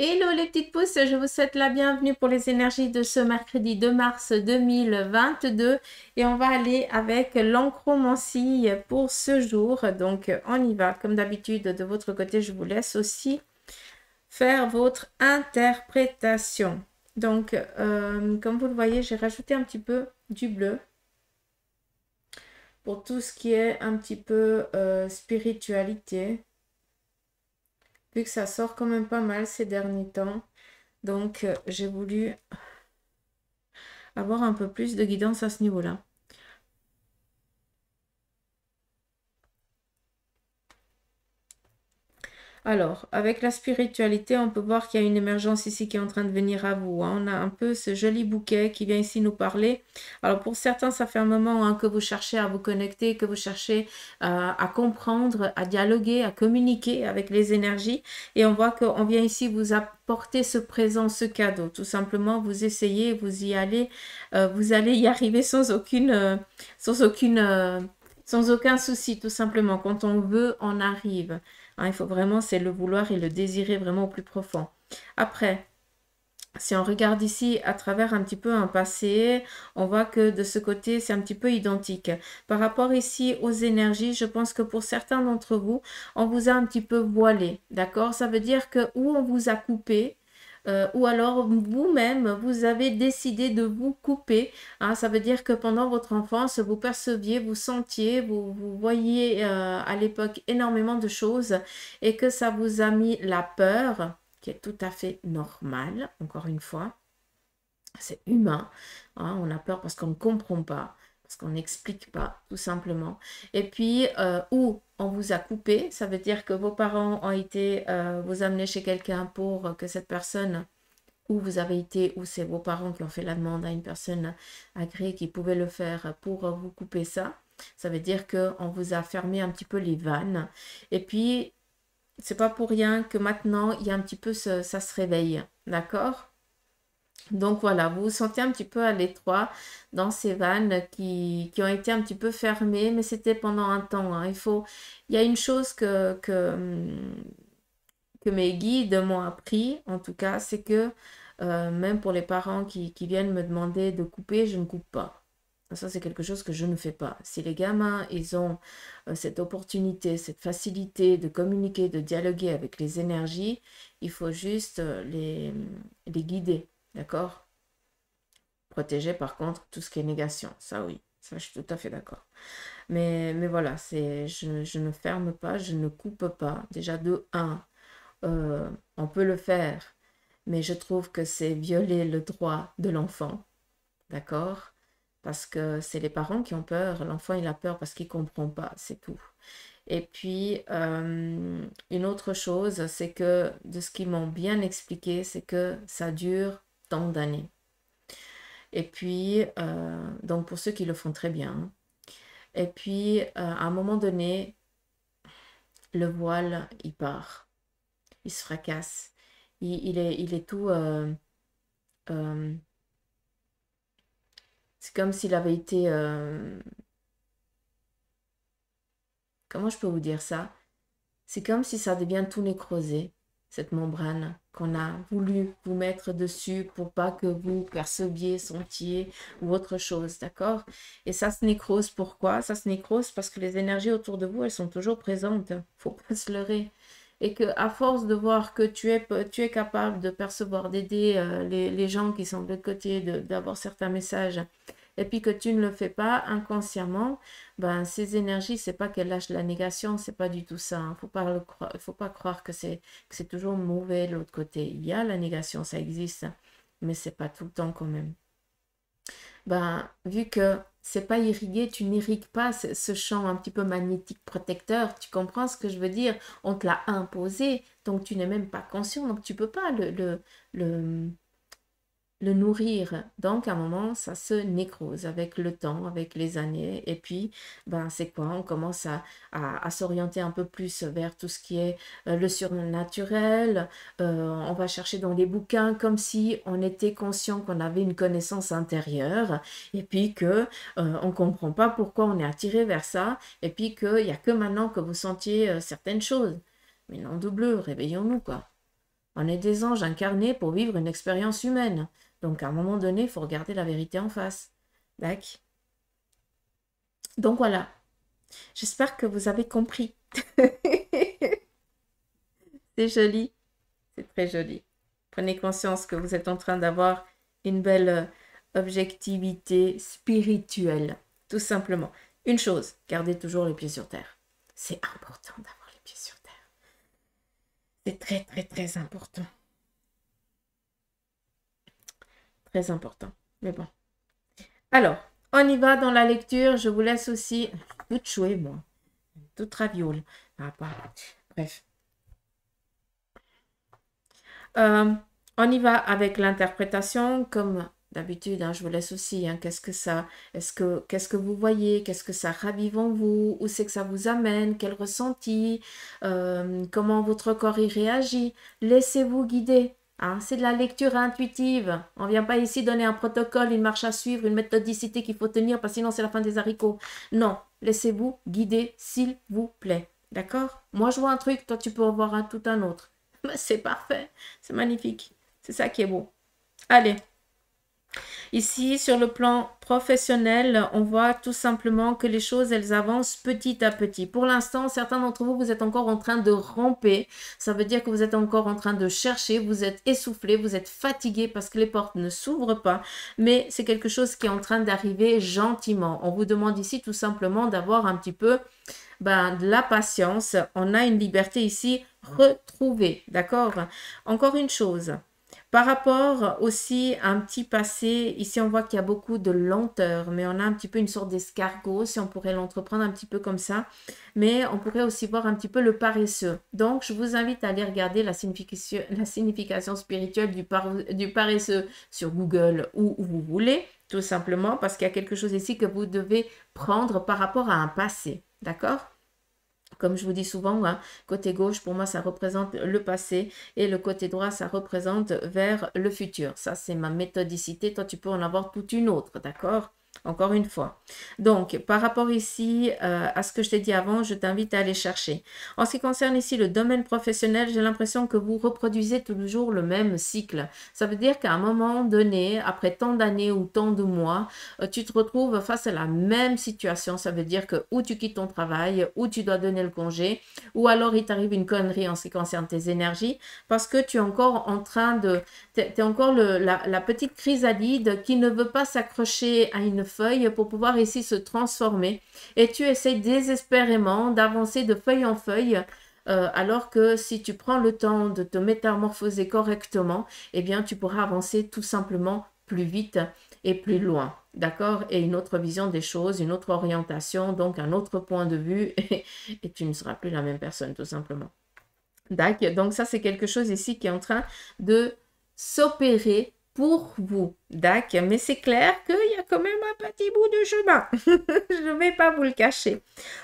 Hello les petites pousses, je vous souhaite la bienvenue pour les énergies de ce mercredi 2 mars 2022 et on va aller avec l'enchromancie pour ce jour. Donc on y va, comme d'habitude de votre côté, je vous laisse aussi faire votre interprétation. Donc comme vous le voyez, j'ai rajouté un petit peu du bleu pour tout ce qui est un petit peu spiritualité, vu que ça sort quand même pas mal ces derniers temps. Donc, j'ai voulu avoir un peu plus de guidance à ce niveau-là. Alors, avec la spiritualité, on peut voir qu'il y a une émergence ici qui est en train de venir à vous. On a un peu ce joli bouquet qui vient ici nous parler. Alors, pour certains, ça fait un moment que vous cherchez à vous connecter, que vous cherchez à comprendre, à dialoguer, à communiquer avec les énergies. Et on voit qu'on vient ici vous apporter ce présent, ce cadeau. Tout simplement, vous essayez, vous y allez, vous allez y arriver sans aucun souci, tout simplement. Quand on veut, on arrive. Hein, il faut vraiment, c'est le vouloir et le désirer vraiment au plus profond. Après, si on regarde ici à travers un petit peu un passé, on voit que de ce côté, c'est un petit peu identique. Par rapport ici aux énergies, je pense que pour certains d'entre vous, on vous a un petit peu voilé, d'accord? Ça veut dire que ou on vous a coupé, ou alors vous-même, vous avez décidé de vous couper. Hein, ça veut dire que pendant votre enfance, vous perceviez, vous sentiez, vous voyiez à l'époque énormément de choses et que ça vous a mis la peur, qui est tout à fait normal, encore une fois. C'est humain. Hein, on a peur parce qu'on ne comprend pas, parce qu'on n'explique pas, tout simplement. Et puis, ou on vous a coupé, ça veut dire que vos parents ont été vous amener chez quelqu'un pour que cette personne, où vous avez été, ou c'est vos parents qui ont fait la demande à une personne agréée qui pouvait le faire pour vous couper ça. Ça veut dire qu'on vous a fermé un petit peu les vannes. Et puis, c'est pas pour rien que maintenant, il y a un petit peu ça se réveille. D'accord? Donc voilà, vous vous sentez un petit peu à l'étroit dans ces vannes qui ont été un petit peu fermées, mais c'était pendant un temps. Hein. Il y a une chose que mes guides m'ont appris, en tout cas, c'est que même pour les parents qui viennent me demander de couper, je ne coupe pas. Ça, c'est quelque chose que je ne fais pas. Si les gamins, ils ont cette opportunité, cette facilité de communiquer, de dialoguer avec les énergies, il faut juste les guider, d'accord? Protéger, par contre, tout ce qui est négation. Ça, oui, ça, je suis tout à fait d'accord. Mais voilà, je ne ferme pas, je ne coupe pas. Déjà, de un, on peut le faire, mais je trouve que c'est violer le droit de l'enfant, d'accord? Parce que c'est les parents qui ont peur, l'enfant il a peur parce qu'il ne comprend pas, c'est tout. Et puis, une autre chose, c'est que de ce qu'ils m'ont bien expliqué, c'est que ça dure tant d'années. Et puis, donc pour ceux qui le font très bien. Hein. Et puis, à un moment donné, le voile, il part, il se fracasse. Il est tout... euh, c'est comme s'il avait été... comment je peux vous dire ça? C'est comme si ça devient tout nécrosé, cette membrane qu'on a voulu vous mettre dessus pour pas que vous perceviez, sentiez ou autre chose, d'accord? Et ça se nécrose, pourquoi? Ça se nécrose parce que les énergies autour de vous, elles sont toujours présentes, faut pas se leurrer. Et que à force de voir que tu es capable de percevoir, d'aider les gens qui sont de l'autre côté, d'avoir certains messages, et puis que tu ne le fais pas inconsciemment, ben ces énergies, c'est pas qu'elles lâchent la négation, c'est pas du tout ça. Hein. Faut pas croire que c'est toujours mauvais de l'autre côté. Il y a la négation, ça existe, mais c'est pas tout le temps quand même. Ben vu que c'est pas irrigué, tu n'irrigues pas ce champ un petit peu magnétique protecteur. Tu comprends ce que je veux dire? On te l'a imposé, donc tu n'es même pas conscient, donc tu peux pas le nourrir. Donc, à un moment, ça se nécrose avec le temps, avec les années. Et puis, ben, c'est quoi? On commence à s'orienter un peu plus vers tout ce qui est le surnaturel. On va chercher dans les bouquins comme si on était conscient qu'on avait une connaissance intérieure et puis que on comprend pas pourquoi on est attiré vers ça et puis qu'il n'y a que maintenant que vous sentiez certaines choses. Mais non de bleu, réveillons-nous, quoi. On est des anges incarnés pour vivre une expérience humaine. Donc, à un moment donné, il faut regarder la vérité en face. D'accord? Donc, voilà. J'espère que vous avez compris. C'est joli. C'est très joli. Prenez conscience que vous êtes en train d'avoir une belle objectivité spirituelle. Tout simplement. Une chose, gardez toujours les pieds sur terre. C'est important d'avoir les pieds sur terre. C'est très, très, très important. Très important. Mais bon. Alors, on y va dans la lecture. Je vous laisse aussi... Tout choué, moi. Tout raviole. Ah, pas. Bref. On y va avec l'interprétation. Comme d'habitude, hein, je vous laisse aussi. Hein, qu'est-ce que vous voyez? Qu'est-ce que ça ravive en vous? Où c'est que ça vous amène? Quel ressenti? Comment votre corps y réagit? Laissez-vous guider. Hein, c'est de la lecture intuitive. On ne vient pas ici donner un protocole, une marche à suivre, une méthodicité qu'il faut tenir, parce que sinon c'est la fin des haricots. Non, laissez-vous guider, s'il vous plaît. D'accord? Moi, je vois un truc, toi, tu peux en voir tout un autre. C'est parfait, c'est magnifique. C'est ça qui est beau. Allez. Ici, sur le plan professionnel, on voit tout simplement que les choses, elles avancent petit à petit. Pour l'instant, certains d'entre vous, vous êtes encore en train de ramper. Ça veut dire que vous êtes encore en train de chercher, vous êtes essoufflé, vous êtes fatigué parce que les portes ne s'ouvrent pas. Mais c'est quelque chose qui est en train d'arriver gentiment. On vous demande ici tout simplement d'avoir un petit peu de la patience. On a une liberté ici retrouvée. D'accord? Encore une chose. Par rapport aussi à un petit passé, ici on voit qu'il y a beaucoup de lenteur, mais on a un petit peu une sorte d'escargot, si on pourrait l'entreprendre un petit peu comme ça. Mais on pourrait aussi voir un petit peu le paresseux. Donc je vous invite à aller regarder la signification spirituelle du paresseux sur Google ou où vous voulez, tout simplement, parce qu'il y a quelque chose ici que vous devez prendre par rapport à un passé. D'accord? Comme je vous dis souvent, hein, côté gauche, pour moi, ça représente le passé et le côté droit, ça représente vers le futur. Ça, c'est ma méthodicité. Toi, tu peux en avoir toute une autre, d'accord? Encore une fois. Donc, par rapport ici à ce que je t'ai dit avant, je t'invite à aller chercher. En ce qui concerne ici le domaine professionnel, j'ai l'impression que vous reproduisez toujours le même cycle. Ça veut dire qu'à un moment donné, après tant d'années ou tant de mois, tu te retrouves face à la même situation. Ça veut dire que ou tu quittes ton travail, ou tu dois donner le congé, ou alors il t'arrive une connerie en ce qui concerne tes énergies, parce que tu es encore en train de... Tu es encore la petite chrysalide qui ne veut pas s'accrocher à une feuille pour pouvoir ici se transformer. Et tu essaies désespérément d'avancer de feuille en feuille, alors que si tu prends le temps de te métamorphoser correctement, eh bien tu pourras avancer tout simplement plus vite et plus loin. D'accord? Et une autre vision des choses, une autre orientation, donc un autre point de vue, et tu ne seras plus la même personne tout simplement. D'accord? Donc ça, c'est quelque chose ici qui est en train de s'opérer pour vous. D'accord? Mais c'est clair qu'il y a quand même un petit bout de chemin. Je ne vais pas vous le cacher.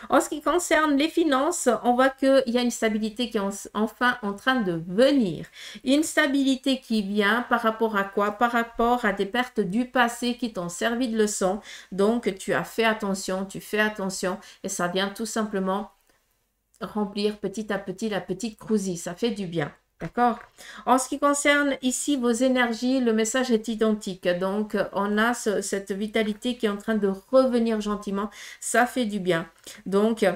En ce qui concerne les finances, on voit qu'il y a une stabilité qui est enfin en train de venir. Une stabilité qui vient par rapport à quoi? Par rapport à des pertes du passé qui t'ont servi de leçon. Donc, tu as fait attention, tu fais attention et ça vient tout simplement remplir petit à petit la petite crousille. Ça fait du bien. D'accord? En ce qui concerne ici vos énergies, le message est identique. Donc, on a cette vitalité qui est en train de revenir gentiment. Ça fait du bien. Donc,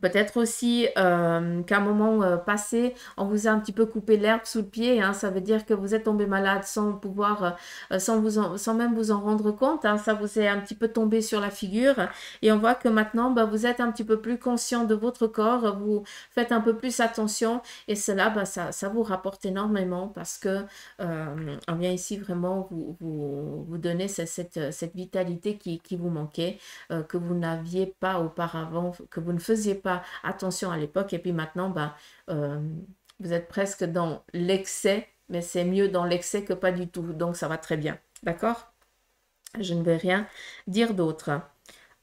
peut-être aussi qu'à un moment passé, on vous a un petit peu coupé l'herbe sous le pied. Hein, ça veut dire que vous êtes tombé malade sans pouvoir, sans même vous en rendre compte. Hein, ça vous est un petit peu tombé sur la figure. Et on voit que maintenant, vous êtes un petit peu plus conscient de votre corps. Vous faites un peu plus attention. Et cela, ça vous rapporte énormément parce que on vient ici vraiment vous donner cette vitalité qui vous manquait, que vous n'aviez pas auparavant, que vous ne faisiez pas attention à l'époque et puis maintenant vous êtes presque dans l'excès, mais c'est mieux dans l'excès que pas du tout, donc ça va très bien, d'accord? Je ne vais rien dire d'autre.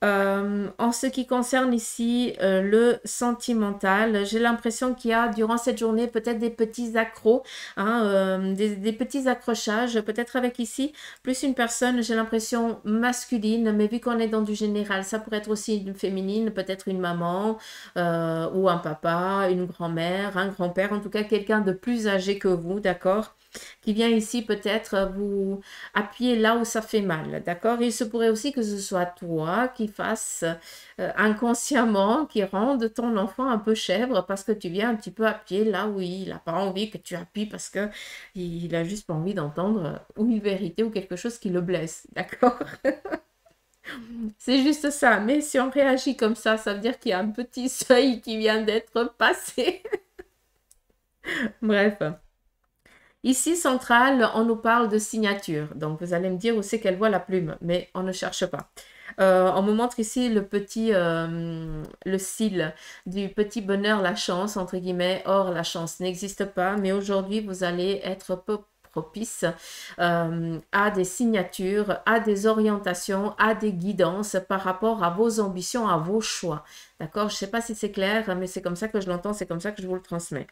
En ce qui concerne ici le sentimental, j'ai l'impression qu'il y a durant cette journée peut-être des petits accros, hein, des petits accrochages, peut-être avec ici plus une personne, j'ai l'impression masculine, mais vu qu'on est dans du général, ça pourrait être aussi une féminine, peut-être une maman ou un papa, une grand-mère, un grand-père, en tout cas quelqu'un de plus âgé que vous, d'accord? Qui vient ici peut-être vous appuyer là où ça fait mal, d'accord? Il se pourrait aussi que ce soit toi qui fasses inconsciemment, qui rende ton enfant un peu chèvre parce que tu viens un petit peu appuyer là où il n'a pas envie que tu appuies parce que il a juste pas envie d'entendre ou une vérité ou quelque chose qui le blesse, d'accord? C'est juste ça, mais si on réagit comme ça veut dire qu'il y a un petit seuil qui vient d'être passé. Bref. Ici, centrale, on nous parle de signature. Donc, vous allez me dire où c'est qu'elle voit la plume, mais on ne cherche pas. On me montre ici le petit, le cil du petit bonheur, la chance, entre guillemets. Or, la chance n'existe pas, mais aujourd'hui, vous allez être peu propice à des signatures, à des orientations, à des guidances par rapport à vos ambitions, à vos choix. D'accord? Je ne sais pas si c'est clair, mais c'est comme ça que je l'entends, c'est comme ça que je vous le transmets.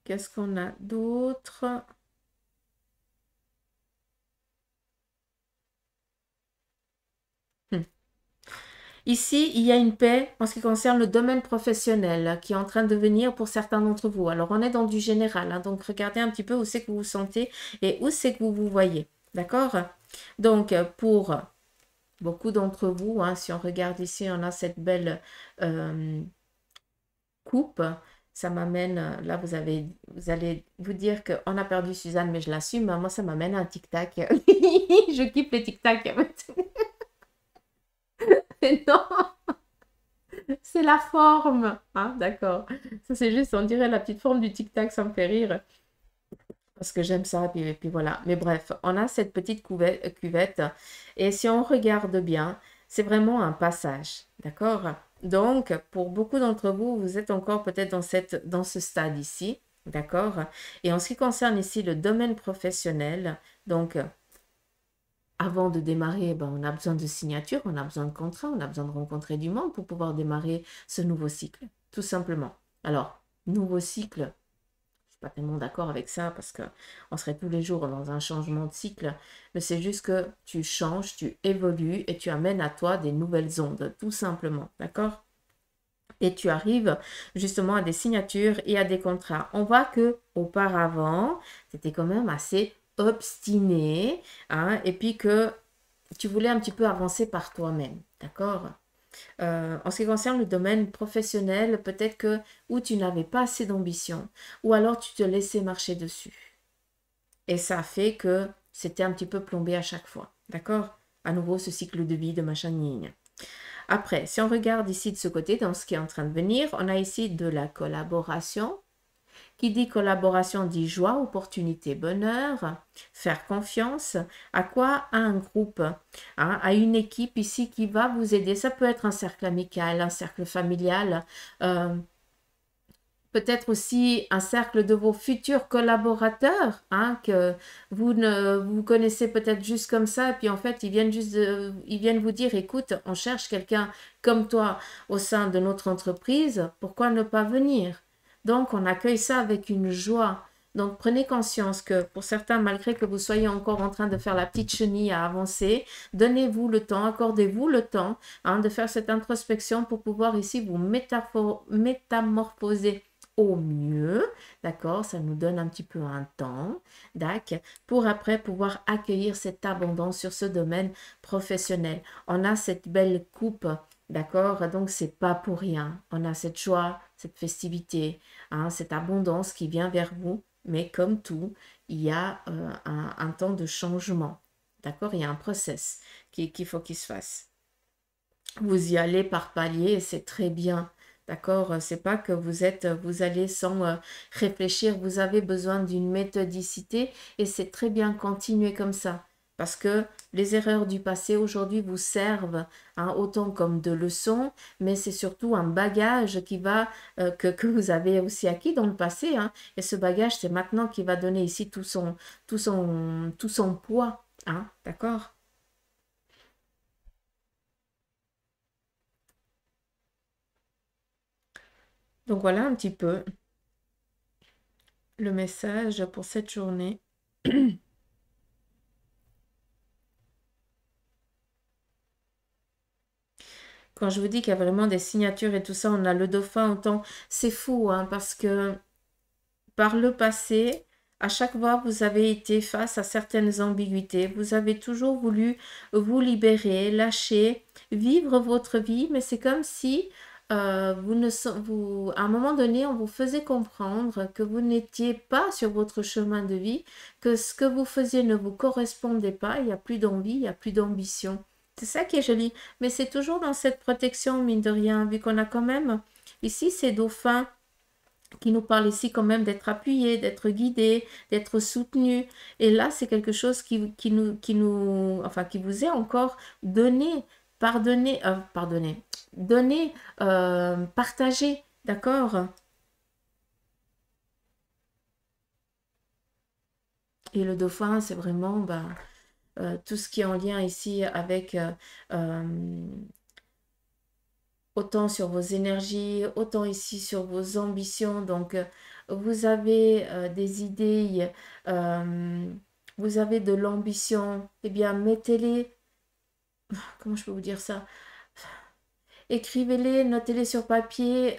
Qu'est-ce qu'on a d'autre? Hmm. Ici, il y a une paix en ce qui concerne le domaine professionnel qui est en train de venir pour certains d'entre vous. Alors, on est dans du général, hein, donc regardez un petit peu où c'est que vous vous sentez et où c'est que vous vous voyez. D'accord? Donc, pour beaucoup d'entre vous, hein, si on regarde ici, on a cette belle coupe. Ça m'amène, là vous allez vous dire qu'on a perdu Suzanne, mais je l'assume, moi ça m'amène à un tic-tac. Je kiffe les tic-tac. Mais non, c'est la forme. Ah, d'accord. Ça, c'est juste, on dirait la petite forme du tic-tac, ça me fait rire. Parce que j'aime ça, et puis voilà. Mais bref, on a cette petite cuvette. Et si on regarde bien, c'est vraiment un passage. D'accord? Donc, pour beaucoup d'entre vous, vous êtes encore peut-être dans ce stade ici. D'accord? Et en ce qui concerne ici le domaine professionnel, donc avant de démarrer, ben, on a besoin de signature, on a besoin de contrat, on a besoin de rencontrer du monde pour pouvoir démarrer ce nouveau cycle, tout simplement. Alors, nouveau cycle, je ne suis pas tellement d'accord avec ça parce qu'on serait tous les jours dans un changement de cycle, mais c'est juste que tu changes, tu évolues et tu amènes à toi des nouvelles ondes, tout simplement, d'accord? Et tu arrives justement à des signatures et à des contrats. On voit que auparavant, c'était quand même assez obstiné, hein, et puis que tu voulais un petit peu avancer par toi-même, d'accord? En ce qui concerne le domaine professionnel, peut-être que ou tu n'avais pas assez d'ambition, ou alors tu te laissais marcher dessus. Et ça a fait que c'était un petit peu plombé à chaque fois, d'accord? À nouveau, ce cycle de vie de machin ligne. Après, si on regarde ici de ce côté, dans ce qui est en train de venir, on a ici de la collaboration. Qui dit collaboration dit joie, opportunité, bonheur, faire confiance. À quoi? À un groupe, hein, à une équipe ici qui va vous aider. Ça peut être un cercle amical, un cercle familial, peut-être aussi un cercle de vos futurs collaborateurs, hein, que vous ne vous connaissez peut-être juste comme ça, et puis en fait, ils viennent vous dire, écoute, on cherche quelqu'un comme toi au sein de notre entreprise, pourquoi ne pas venir? Donc, on accueille ça avec une joie. Donc, prenez conscience que pour certains, malgré que vous soyez encore en train de faire la petite chenille à avancer, donnez-vous le temps, accordez-vous le temps, hein, de faire cette introspection pour pouvoir ici vous métamorphoser au mieux, d'accord? Ça nous donne un petit peu un temps, d'accord? Pour après pouvoir accueillir cette abondance sur ce domaine professionnel. On a cette belle coupe, d'accord? Donc, c'est pas pour rien. On a cette joie, cette festivité, hein, cette abondance qui vient vers vous. Mais comme tout, il y a un temps de changement, d'accord? Il y a un process qu'il faut qu'il se fasse. Vous y allez par palier et c'est très bien. D'accord? C'est pas que vous allez sans réfléchir. Vous avez besoin d'une méthodicité et c'est très bien continuer comme ça. Parce que les erreurs du passé aujourd'hui vous servent, hein, autant comme de leçons, mais c'est surtout un bagage que vous avez aussi acquis dans le passé, hein. Et ce bagage, c'est maintenant qui va donner ici tout son poids, hein, d'accord? Donc voilà un petit peu le message pour cette journée. Quand je vous dis qu'il y a vraiment des signatures et tout ça, on a le dauphin autant. C'est fou, hein, parce que par le passé, à chaque fois, vous avez été face à certaines ambiguïtés. Vous avez toujours voulu vous libérer, lâcher, vivre votre vie, mais c'est comme si vous ne, vous, à un moment donné, on vous faisait comprendre que vous n'étiez pas sur votre chemin de vie, que ce que vous faisiez ne vous correspondait pas, il n'y a plus d'envie, il n'y a plus d'ambition. C'est ça qui est joli, mais c'est toujours dans cette protection, mine de rien, vu qu'on a quand même ici ces dauphins qui nous parle ici quand même d'être appuyé, d'être guidé, d'être soutenu. Et là, c'est quelque chose enfin, qui vous est encore donné, pardonné, donné, partagé, d'accord? Et le dauphin, c'est vraiment tout ce qui est en lien ici avec autant sur vos énergies, autant ici sur vos ambitions. Donc, vous avez des idées, vous avez de l'ambition, eh bien, mettez-les, comment je peux vous dire ça? Écrivez-les, notez-les sur papier,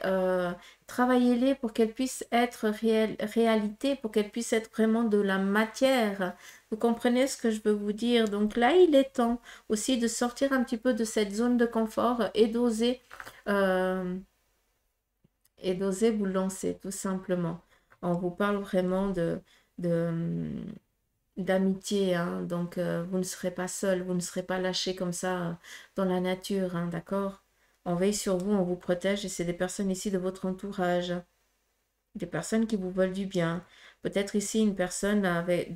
travaillez-les pour qu'elles puissent être réalité, pour qu'elles puissent être vraiment de la matière. Vous comprenez ce que je veux vous dire? Donc là, il est temps aussi de sortir un petit peu de cette zone de confort euh, et d'oser vous lancer, tout simplement. On vous parle vraiment d'amitié, hein. Donc vous ne serez pas seul, vous ne serez pas lâché comme ça dans la nature, hein, d'accord? On veille sur vous, on vous protège et c'est des personnes ici de votre entourage, des personnes qui vous veulent du bien. Peut-être ici une personne avec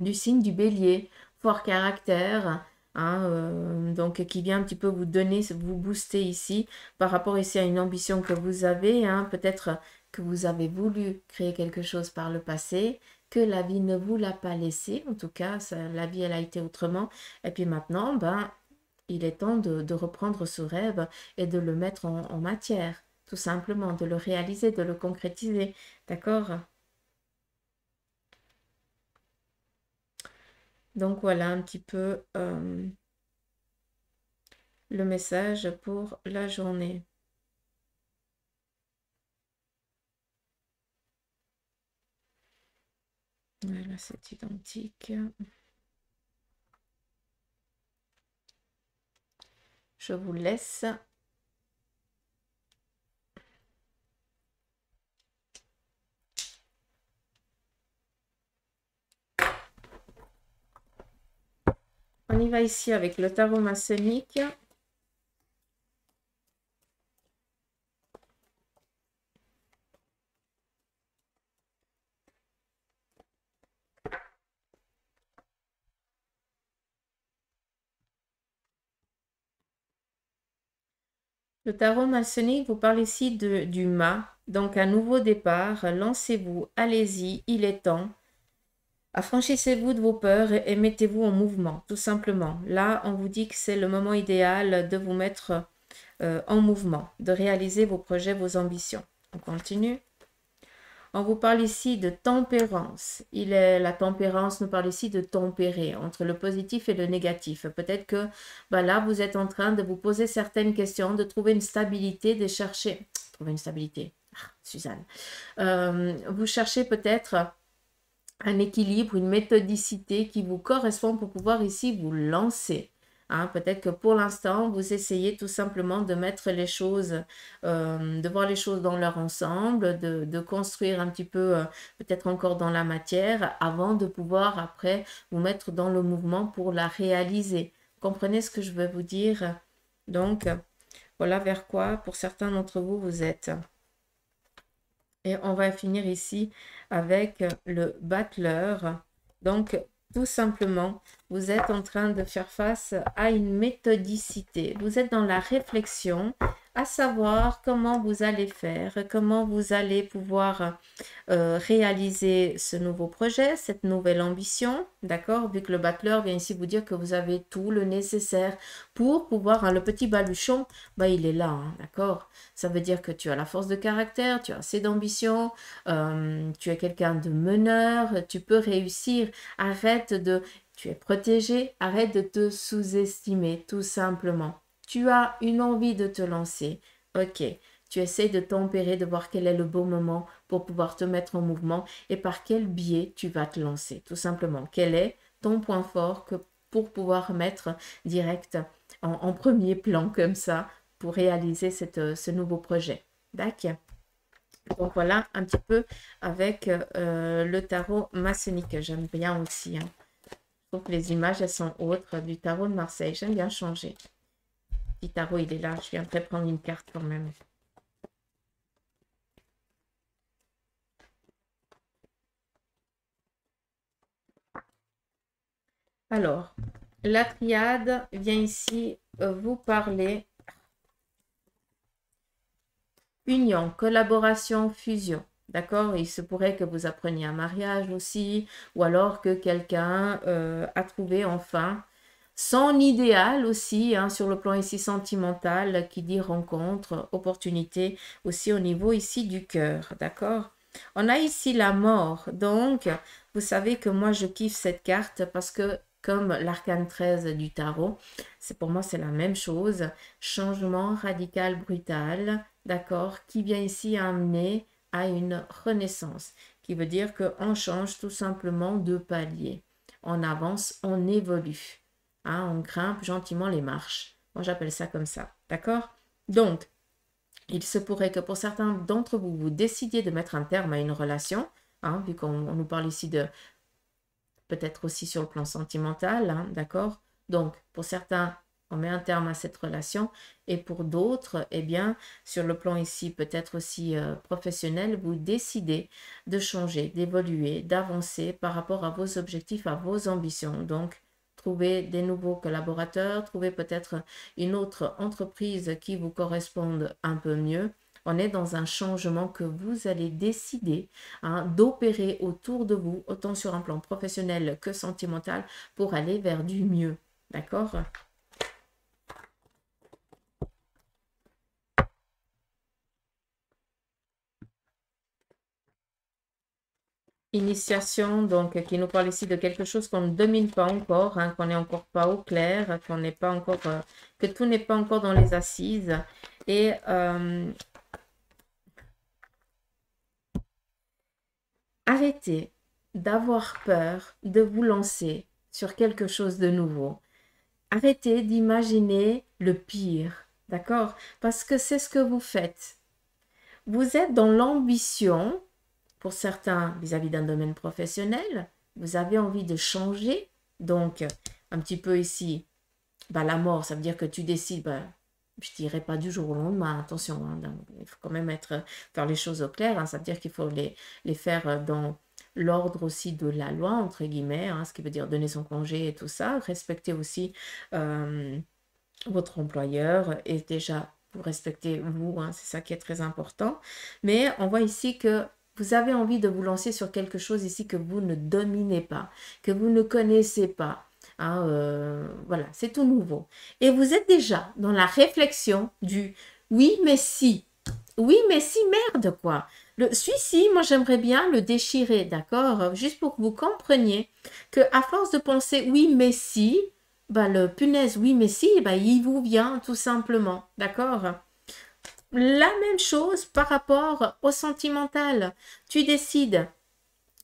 du signe du bélier, fort caractère, hein, donc qui vient un petit peu vous donner, vous booster ici par rapport ici à une ambition que vous avez, hein, peut-être que vous avez voulu créer quelque chose par le passé, que la vie ne vous l'a pas laissé, en tout cas, la vie elle a été autrement, et puis maintenant, il est temps de reprendre ce rêve et de le mettre en matière, tout simplement, de le réaliser, de le concrétiser, d'accord? Donc voilà un petit peu le message pour la journée. Voilà, c'est identique. Je vous laisse. On y va ici avec le tarot maçonnique. Le tarot maçonnique vous parle ici du mât. Donc un nouveau départ, lancez-vous, allez-y, il est temps. Affranchissez-vous de vos peurs et mettez-vous en mouvement, tout simplement. Là, on vous dit que c'est le moment idéal de vous mettre en mouvement, de réaliser vos projets, vos ambitions. On continue. On vous parle ici de tempérance. La tempérance nous parle ici de tempérer entre le positif et le négatif. Peut-être que là, vous êtes en train de vous poser certaines questions, de trouver une stabilité, de chercher... Trouver une stabilité. Ah, Suzanne. Vous cherchez peut-être un équilibre, une méthodicité qui vous correspond pour pouvoir ici vous lancer. Hein, peut-être que pour l'instant, vous essayez tout simplement de mettre les choses, de voir les choses dans leur ensemble, de construire un petit peu, peut-être encore dans la matière, avant de pouvoir après vous mettre dans le mouvement pour la réaliser. Comprenez ce que je veux vous dire? Donc, voilà vers quoi, pour certains d'entre vous, vous êtes. Et on va finir ici avec le battleur. Donc, tout simplement, vous êtes en train de faire face à une méthodicité. Vous êtes dans la réflexion, à savoir comment vous allez faire, comment vous allez pouvoir réaliser ce nouveau projet, cette nouvelle ambition, d'accord? Vu que le battleur vient ici vous dire que vous avez tout le nécessaire pour pouvoir, hein, le petit baluchon, bah, il est là, hein, d'accord? Ça veut dire que tu as la force de caractère, tu as assez d'ambition, tu es quelqu'un de meneur, tu peux réussir, arrête de... Tu es protégé, arrête de te sous-estimer, tout simplement. Tu as une envie de te lancer, ok. Tu essaies de tempérer, de voir quel est le bon moment pour pouvoir te mettre en mouvement et par quel biais tu vas te lancer, tout simplement. Quel est ton point fort pour pouvoir mettre direct en premier plan comme ça pour réaliser ce nouveau projet. D'accord. Donc voilà un petit peu avec le tarot maçonnique. J'aime bien aussi. Hein. Je trouve que les images, elles sont autres du tarot de Marseille. J'aime bien changer. Le petit tarot, il est là. Je viendrai prendre une carte quand même. Alors, la triade vient ici vous parler union, collaboration, fusion. D'accord? Il se pourrait que vous appreniez un mariage aussi, ou alors que quelqu'un a trouvé enfin son idéal aussi, hein, sur le plan ici sentimental, qui dit rencontre, opportunité, aussi au niveau ici du cœur. D'accord? On a ici la mort. Donc, vous savez que moi, je kiffe cette carte parce que, comme l'arcane 13 du tarot, pour moi, c'est la même chose. Changement radical, brutal, d'accord, qui vient ici amener à une renaissance, qui veut dire qu'on change tout simplement de palier. On avance, on évolue. Hein, on grimpe gentiment les marches. Moi, j'appelle ça comme ça. D'accord? Donc, il se pourrait que pour certains d'entre vous, vous décidiez de mettre un terme à une relation, hein, vu qu'on nous parle ici de peut-être aussi sur le plan sentimental, hein, d'accord? Donc, pour certains, on met un terme à cette relation et pour d'autres, eh bien, sur le plan ici, peut-être aussi professionnel, vous décidez de changer, d'évoluer, d'avancer par rapport à vos objectifs, à vos ambitions. Donc, trouver des nouveaux collaborateurs, trouver peut-être une autre entreprise qui vous corresponde un peu mieux. On est dans un changement que vous allez décider, hein, d'opérer autour de vous, autant sur un plan professionnel que sentimental, pour aller vers du mieux. D'accord? Initiation, donc, qui nous parle ici de quelque chose qu'on ne domine pas encore, hein, qu'on n'est encore pas au clair, qu'on n'est pas encore, que tout n'est pas encore dans les assises. Et arrêtez d'avoir peur de vous lancer sur quelque chose de nouveau. Arrêtez d'imaginer le pire, d'accord? Parce que c'est ce que vous faites. Vous êtes dans l'ambition, pour certains vis-à-vis d'un domaine professionnel, vous avez envie de changer, donc un petit peu ici, bah, la mort, ça veut dire que tu décides, bah, je ne dirais pas du jour au lendemain, attention, hein, il faut quand même faire les choses au clair, hein, ça veut dire qu'il faut les faire dans l'ordre aussi de la loi, entre guillemets, hein, ce qui veut dire donner son congé et tout ça, respecter aussi votre employeur et déjà vous respectez vous, hein, c'est ça qui est très important. Mais on voit ici que vous avez envie de vous lancer sur quelque chose ici que vous ne dominez pas, que vous ne connaissez pas. Hein, voilà, c'est tout nouveau. Et vous êtes déjà dans la réflexion du oui, mais si. Oui, mais si, merde, quoi. Celui-ci, moi, j'aimerais bien le déchirer, d'accord? Juste pour que vous compreniez que à force de penser oui, mais si, bah, le punaise, oui, mais si, bah, il vous vient tout simplement, d'accord? La même chose par rapport au sentimental. Tu décides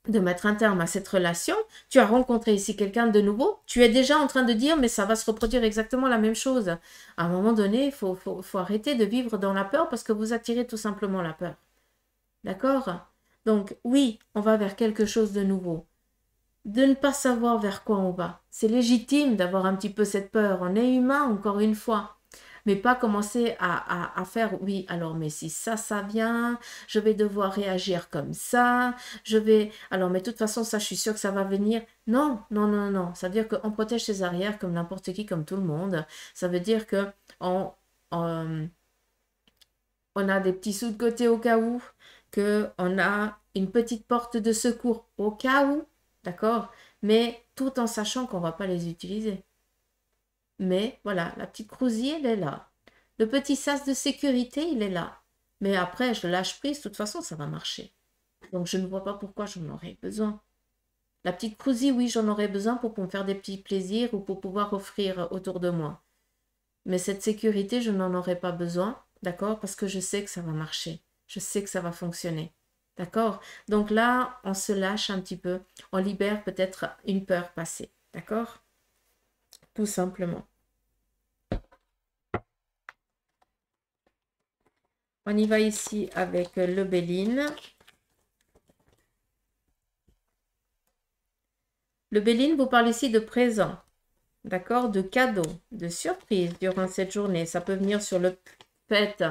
de mettre un terme à cette relation, tu as rencontré ici quelqu'un de nouveau, tu es déjà en train de dire mais ça va se reproduire exactement la même chose. À un moment donné, il faut arrêter de vivre dans la peur parce que vous attirez tout simplement la peur. D'accord? Donc oui, on va vers quelque chose de nouveau. De ne pas savoir vers quoi on va. C'est légitime d'avoir un petit peu cette peur. On est humain, encore une fois. mais pas commencer à faire, oui, alors, mais si ça vient, je vais devoir réagir comme ça, je vais, alors, mais de toute façon, ça, je suis sûre que ça va venir. Non, non, non, non, ça veut dire qu'on protège ses arrières comme n'importe qui, comme tout le monde. Ça veut dire que on, on, on a des petits sous de côté au cas où, qu'on a une petite porte de secours au cas où, d'accord? Mais tout en sachant qu'on ne va pas les utiliser. Mais voilà, la petite crousille, elle est là. Le petit sas de sécurité, il est là. Mais après, je lâche prise, de toute façon, ça va marcher. Donc, je ne vois pas pourquoi j'en aurais besoin. La petite crousille, oui, j'en aurais besoin pour me faire des petits plaisirs ou pour pouvoir offrir autour de moi. Mais cette sécurité, je n'en aurais pas besoin, d'accord? Parce que je sais que ça va marcher. Je sais que ça va fonctionner. D'accord? Donc là, on se lâche un petit peu. On libère peut-être une peur passée. D'accord? Tout simplement. On y va ici avec le Béline. Le Béline vous parle ici de présent. D'accord? De cadeaux, de surprises durant cette journée. Ça peut venir sur le fait,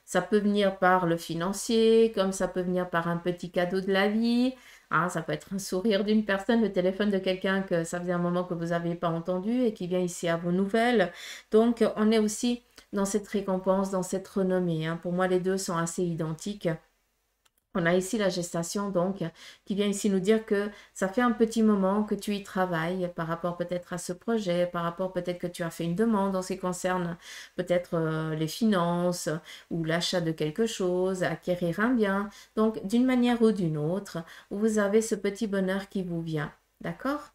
ça peut venir par le financier, comme ça peut venir par un petit cadeau de la vie. Ah, ça peut être un sourire d'une personne, le téléphone de quelqu'un que ça faisait un moment que vous n'avez pas entendu et qui vient ici à vos nouvelles. Donc, on est aussi dans cette récompense, dans cette renommée, hein. Pour moi, les deux sont assez identiques. On a ici la gestation, donc, qui vient ici nous dire que ça fait un petit moment que tu y travailles par rapport peut-être à ce projet, par rapport peut-être que tu as fait une demande en ce qui concerne peut-être les finances ou l'achat de quelque chose, acquérir un bien. Donc, d'une manière ou d'une autre, vous avez ce petit bonheur qui vous vient. D'accord?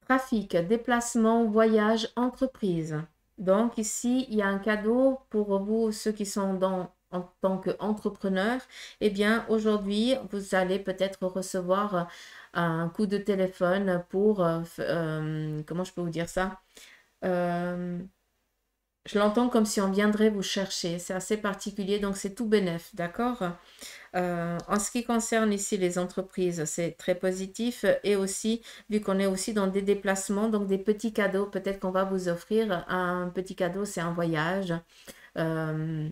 Trafic, déplacement, voyage, entreprise. Donc ici, il y a un cadeau pour vous, ceux qui sont en tant qu'entrepreneurs. Eh bien, aujourd'hui, vous allez peut-être recevoir un coup de téléphone pour, comment je peux vous dire ça? Euh, je l'entends comme si on viendrait vous chercher. C'est assez particulier, donc c'est tout bénef, d'accord? En ce qui concerne ici les entreprises, c'est très positif et aussi, vu qu'on est aussi dans des déplacements, donc des petits cadeaux, peut-être qu'on va vous offrir un petit cadeau, c'est un voyage. Euh,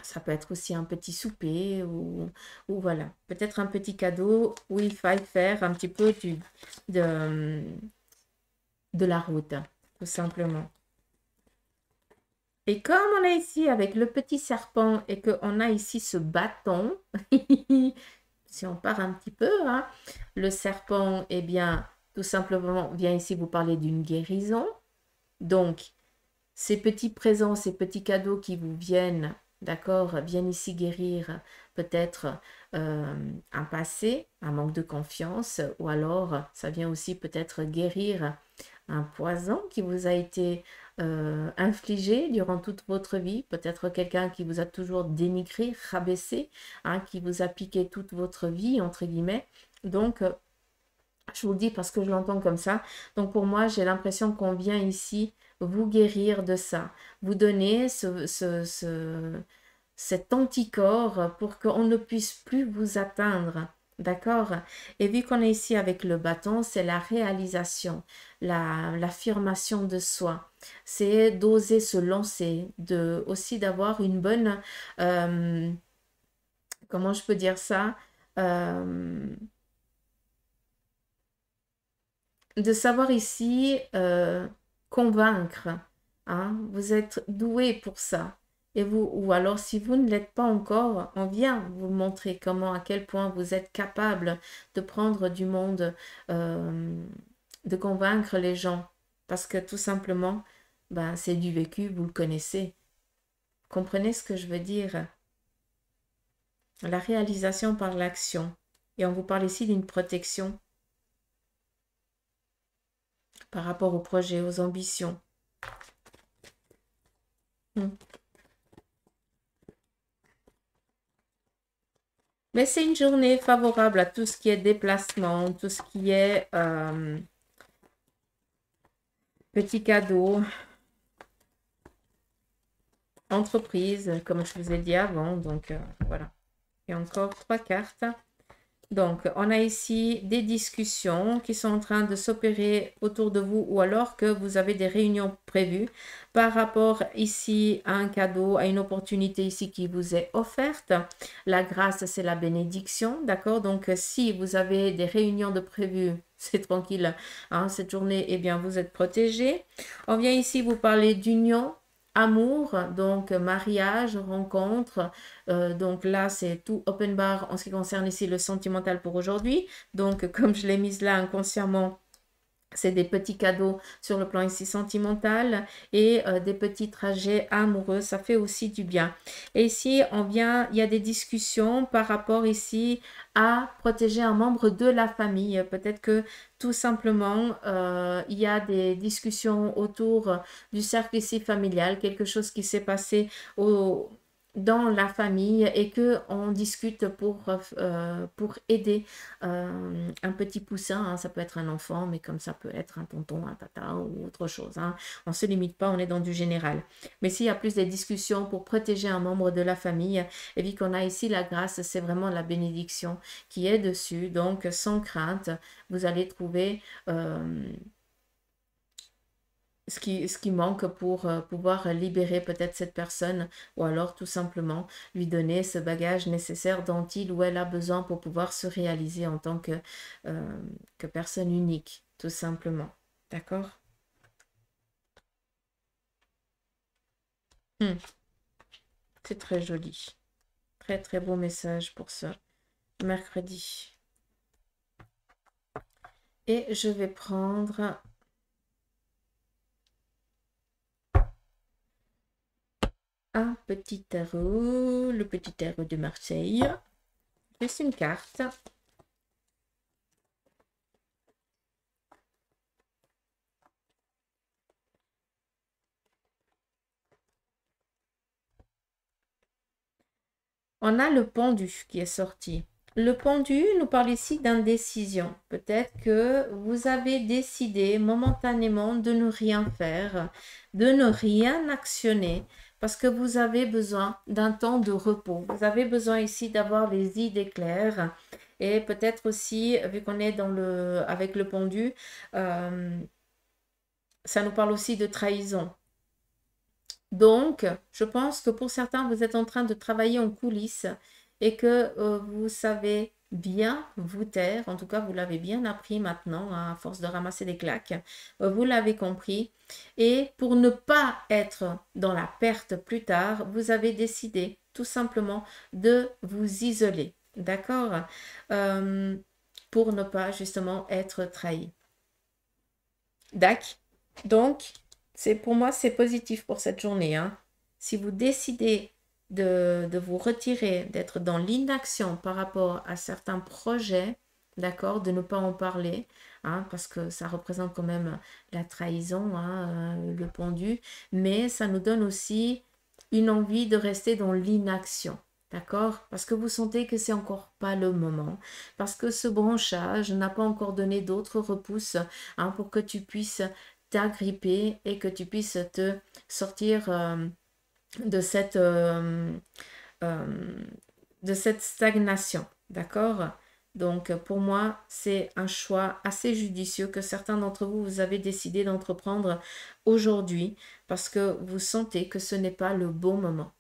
Ça peut être aussi un petit souper ou voilà, peut-être un petit cadeau où il faille faire un petit peu de, de la route, tout simplement. Et comme on est ici avec le petit serpent et qu'on a ici ce bâton, si on part un petit peu, hein, le serpent, eh bien, tout simplement, vient ici vous parler d'une guérison. Donc, ces petits présents, ces petits cadeaux qui vous viennent, d'accord, viennent ici guérir peut-être un passé, un manque de confiance, ou alors ça vient aussi peut-être guérir un poison qui vous a été infligé durant toute votre vie, peut-être quelqu'un qui vous a toujours dénigré, rabaissé, hein, qui vous a piqué toute votre vie, entre guillemets. Donc, je vous le dis parce que je l'entends comme ça. Donc, pour moi, j'ai l'impression qu'on vient ici vous guérir de ça, vous donner cet anticorps pour qu'on ne puisse plus vous atteindre. D'accord? Et vu qu'on est ici avec le bâton, c'est la réalisation, l'affirmation de soi. C'est d'oser se lancer, aussi d'avoir une bonne, euh, comment je peux dire ça? Euh, de savoir ici convaincre. Hein? Vous êtes doué pour ça. Et vous, ou alors si vous ne l'êtes pas encore, on vient vous montrer comment, à quel point vous êtes capable de prendre du monde, euh, de convaincre les gens. Parce que tout simplement, ben, c'est du vécu, vous le connaissez. Comprenez ce que je veux dire? La réalisation par l'action. Et on vous parle ici d'une protection par rapport aux projets, aux ambitions. Hmm. Mais c'est une journée favorable à tout ce qui est déplacement, tout ce qui est petits cadeaux, entreprise, comme je vous ai dit avant. Donc voilà. Et encore 3 cartes. Donc, on a ici des discussions qui sont en train de s'opérer autour de vous ou alors que vous avez des réunions prévues par rapport ici à un cadeau, à une opportunité ici qui vous est offerte. La grâce, c'est la bénédiction, d'accord? Donc, si vous avez des réunions de prévues, c'est tranquille, hein, cette journée, eh bien, vous êtes protégé. On vient ici vous parler d'union, amour, donc mariage, rencontre. Donc là, c'est tout open bar en ce qui concerne ici le sentimental pour aujourd'hui. Donc, comme je l'ai mise là inconsciemment, c'est des petits cadeaux sur le plan ici sentimental et des petits trajets amoureux. Ça fait aussi du bien. Et ici, il y a des discussions par rapport ici à protéger un membre de la famille. Peut-être que tout simplement, il y a des discussions autour du cercle ici familial, quelque chose qui s'est passé dans la famille et que on discute pour aider un petit poussin, hein, ça peut être un enfant, mais comme ça peut être un tonton, un tata ou autre chose. Hein. On ne se limite pas, on est dans du général. Mais s'il y a plus des discussions pour protéger un membre de la famille, et vu qu'on a ici la grâce, c'est vraiment la bénédiction qui est dessus. Donc, sans crainte, vous allez trouver ce qui manque pour pouvoir libérer peut-être cette personne ou alors tout simplement lui donner ce bagage nécessaire dont il ou elle a besoin pour pouvoir se réaliser en tant que personne unique, tout simplement. D'accord? Hmm, c'est très joli. Très très beau message pour ce mercredi. Et je vais prendre un petit tarot, le petit tarot de Marseille. C'est une carte. On a le pendu qui est sorti. Le pendu nous parle ici d'indécision. Peut-être que vous avez décidé momentanément de ne rien faire, de ne rien actionner, parce que vous avez besoin d'un temps de repos. Vous avez besoin ici d'avoir les idées claires. Et peut-être aussi, vu qu'on est avec le pendu, ça nous parle aussi de trahison. Donc, je pense que pour certains, vous êtes en train de travailler en coulisses et que vous savez bien vous taire. En tout cas, vous l'avez bien appris maintenant, hein, à force de ramasser des claques. Vous l'avez compris. Et pour ne pas être dans la perte plus tard, vous avez décidé tout simplement de vous isoler. D'accord? Euh, pour ne pas justement être trahi. D'accord. Donc, pour moi, c'est positif pour cette journée. Hein. Si vous décidez de vous retirer, d'être dans l'inaction par rapport à certains projets, d'accord, de ne pas en parler, hein, parce que ça représente quand même la trahison, hein, le pendu, mais ça nous donne aussi une envie de rester dans l'inaction. D'accord? Parce que vous sentez que c'est encore pas le moment. Parce que ce branchage n'a pas encore donné d'autres repousses, hein, pour que tu puisses t'agripper et que tu puisses te sortir de cette, euh, euh, de cette stagnation. D'accord? Donc, pour moi, c'est un choix assez judicieux que certains d'entre vous, vous avez décidé d'entreprendre aujourd'hui parce que vous sentez que ce n'est pas le bon moment.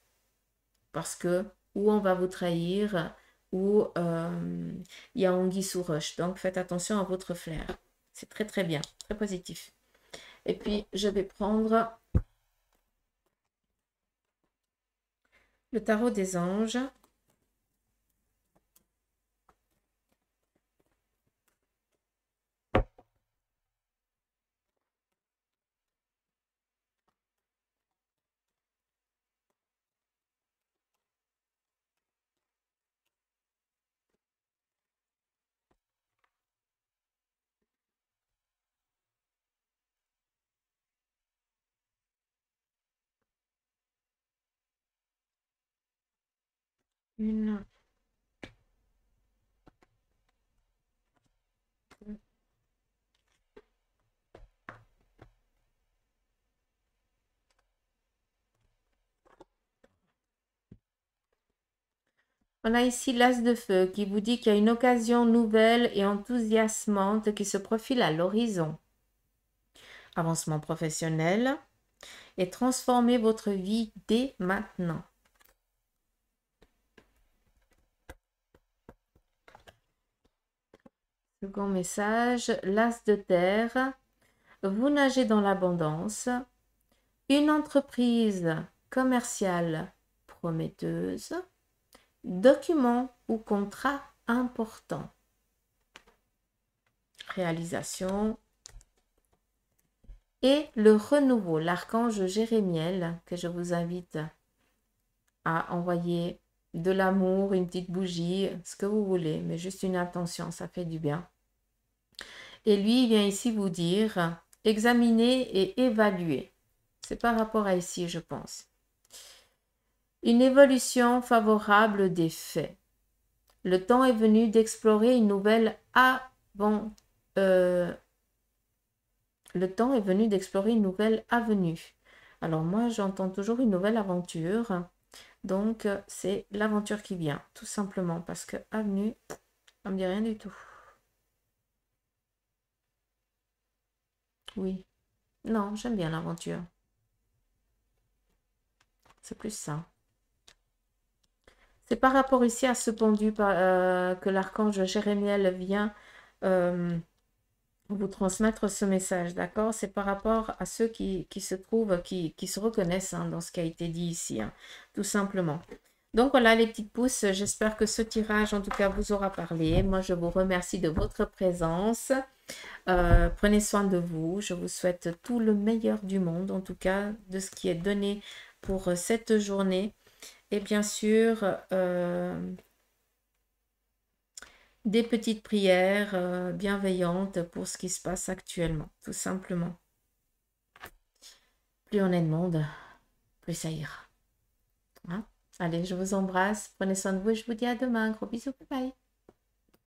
Parce que ou on va vous trahir ou il y a anguille sous roche. Donc, faites attention à votre flair. C'est très très bien, très positif. Et puis, je vais prendre le tarot des anges. Une. On a ici l'As de feu qui vous dit qu'il y a une occasion nouvelle et enthousiasmante qui se profile à l'horizon. Avancement professionnel et transformez votre vie dès maintenant. Second message, l'As de terre. Vous nagez dans l'abondance. Une entreprise commerciale prometteuse. Document ou contrat important. Réalisation. Et le renouveau, l'archange Jérémiel, que je vous invite à envoyer de l'amour, une petite bougie, ce que vous voulez, mais juste une intention, ça fait du bien. Et lui, il vient ici vous dire, examiner et évaluer. C'est par rapport à ici, je pense. Une évolution favorable des faits. Le temps est venu d'explorer une nouvelle le temps est venu d'explorer une nouvelle avenue. Alors moi, j'entends toujours une nouvelle aventure. Donc, c'est l'aventure qui vient, tout simplement, parce que avenue, ça me dit rien du tout. Oui. Non, j'aime bien l'aventure. C'est plus ça. C'est par rapport ici à ce pendu que l'archange Jérémiel vient vous transmettre ce message, d'accord? C'est par rapport à ceux qui se trouvent, qui se reconnaissent dans ce qui a été dit ici, tout simplement. Donc voilà les petites pouces, j'espère que ce tirage en tout cas vous aura parlé. Moi je vous remercie de votre présence. Prenez soin de vous, je vous souhaite tout le meilleur du monde, en tout cas de ce qui est donné pour cette journée. Et bien sûr, des petites prières bienveillantes pour ce qui se passe actuellement, tout simplement. Plus on est de monde, plus ça ira. Hein? Allez, je vous embrasse, prenez soin de vous et je vous dis à demain. Gros bisous, bye bye.